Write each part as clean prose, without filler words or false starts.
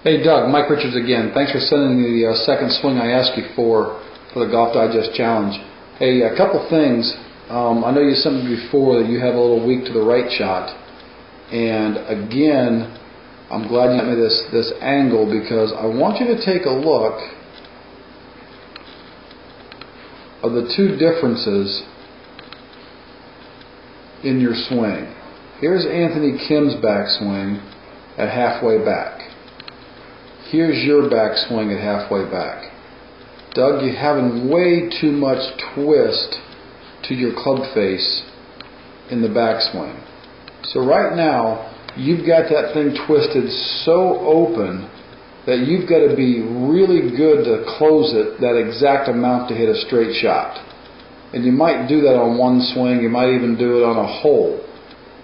Hey Doug, Mike Richards again. Thanks for sending me the second swing I asked you for the Golf Digest Challenge. Hey, a couple things. I know you sent me before that you have a little weak to the right shot, and again, I'm glad you sent me this angle because I want you to take a look of the two differences in your swing. Here's Anthony Kim's backswing at halfway back. Here's your backswing at halfway back. Doug, you're having way too much twist to your club face in the backswing. So right now, you've got that thing twisted so open that you've got to be really good to close it that exact amount to hit a straight shot. And you might do that on one swing, you might even do it on a hole.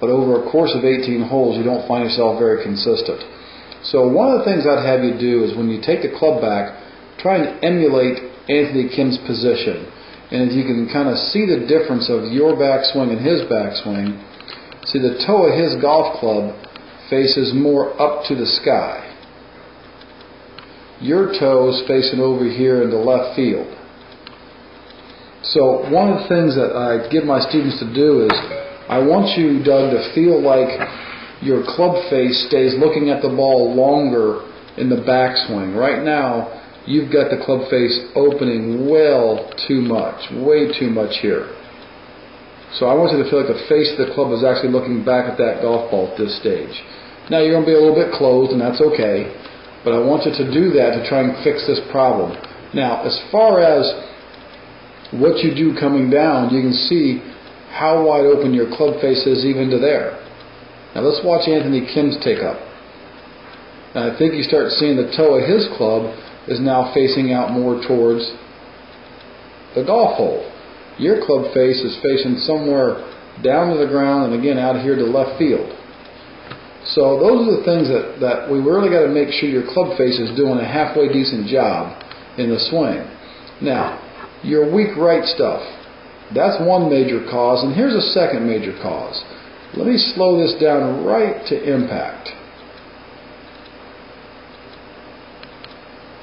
But over a course of 18 holes, you don't find yourself very consistent. So one of the things I'd have you do is when you take the club back, try and emulate Anthony Kim's position. And if you can kind of see the difference of your backswing and his backswing, see the toe of his golf club faces more up to the sky. Your toe is facing over here into left field. So one of the things that I give my students to do is I want you, Doug, to feel like your club face stays looking at the ball longer in the backswing. Right now, you've got the club face opening well too much, way too much here. So I want you to feel like the face of the club is actually looking back at that golf ball at this stage. Now you're going to be a little bit closed, and that's okay, but I want you to do that to try and fix this problem. Now, as far as what you do coming down, you can see how wide open your club face is even to there. Now let's watch Anthony Kim's take up. Now I think you start seeing the toe of his club is now facing out more towards the golf hole. Your club face is facing somewhere down to the ground and again out here to left field. So those are the things that we really got to make sure your club face is doing a halfway decent job in the swing. Now, your weak right stuff, that's one major cause, and here's a second major cause. Let me slow this down right to impact.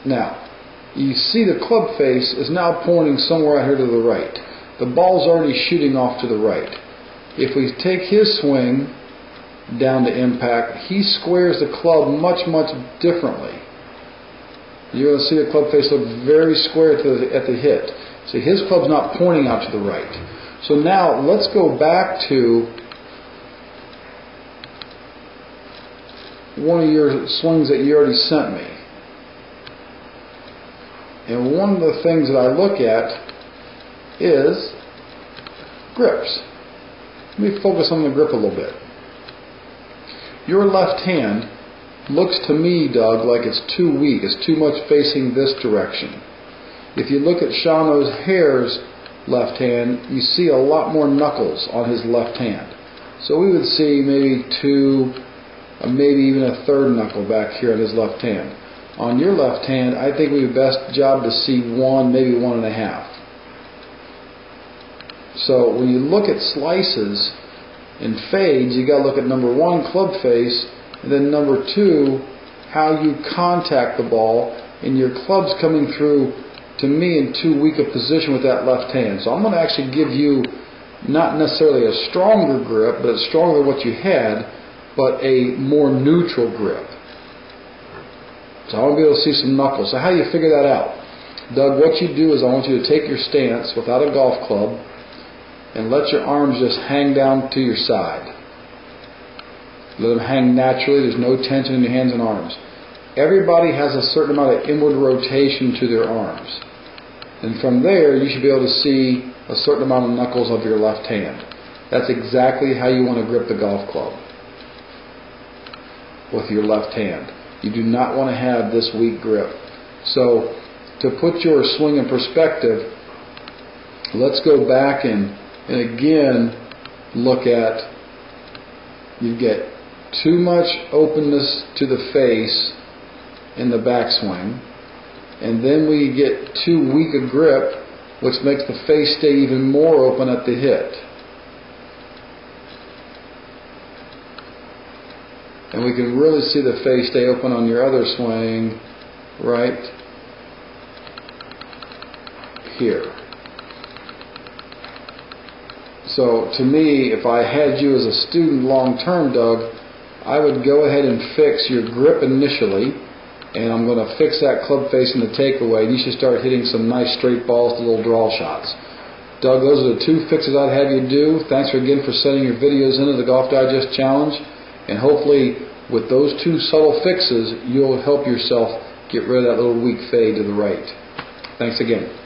Now, you see the club face is now pointing somewhere out here to the right. The ball's already shooting off to the right. If we take his swing down to impact, he squares the club much, much differently. You're going to see the club face look very square at the hit. See, his club's not pointing out to the right. So now, let's go back to one of your swings that you already sent me. And one of the things that I look at is grips. Let me focus on the grip a little bit. Your left hand looks to me, Doug, like it's too weak. It's too much facing this direction. If you look at Sean O'Hare's left hand, you see a lot more knuckles on his left hand. So we would see maybe two, maybe even a third knuckle back here on his left hand. On your left hand, I think we would best job to see one, maybe 1.5. So when you look at slices and fades, you got to look at number one, club face, and then number two, how you contact the ball, and your club's coming through, to me, in too weak a position with that left hand. So I'm going to actually give you not necessarily a stronger grip, but stronger than what you had, but a more neutral grip. So I want to be able to see some knuckles. So how do you figure that out? Doug, what you do is I want you to take your stance without a golf club and let your arms just hang down to your side. Let them hang naturally. There's no tension in your hands and arms. Everybody has a certain amount of inward rotation to their arms. And from there, you should be able to see a certain amount of knuckles of your left hand. That's exactly how you want to grip the golf club, with your left hand. You do not want to have this weak grip. So to put your swing in perspective, let's go back and again look at, you get too much openness to the face in the backswing, and then we get too weak a grip, which makes the face stay even more open at the hit. And we can really see the face stay open on your other swing right here. So to me, if I had you as a student long term, Doug, I would go ahead and fix your grip initially, and I'm going to fix that club face in the takeaway, and you should start hitting some nice straight balls to little draw shots. Doug, those are the 2 fixes I'd have you do. Thanks again for sending your videos into the Golf Digest Challenge, and hopefully with those 2 subtle fixes, you'll help yourself get rid of that little weak fade to the right. Thanks again.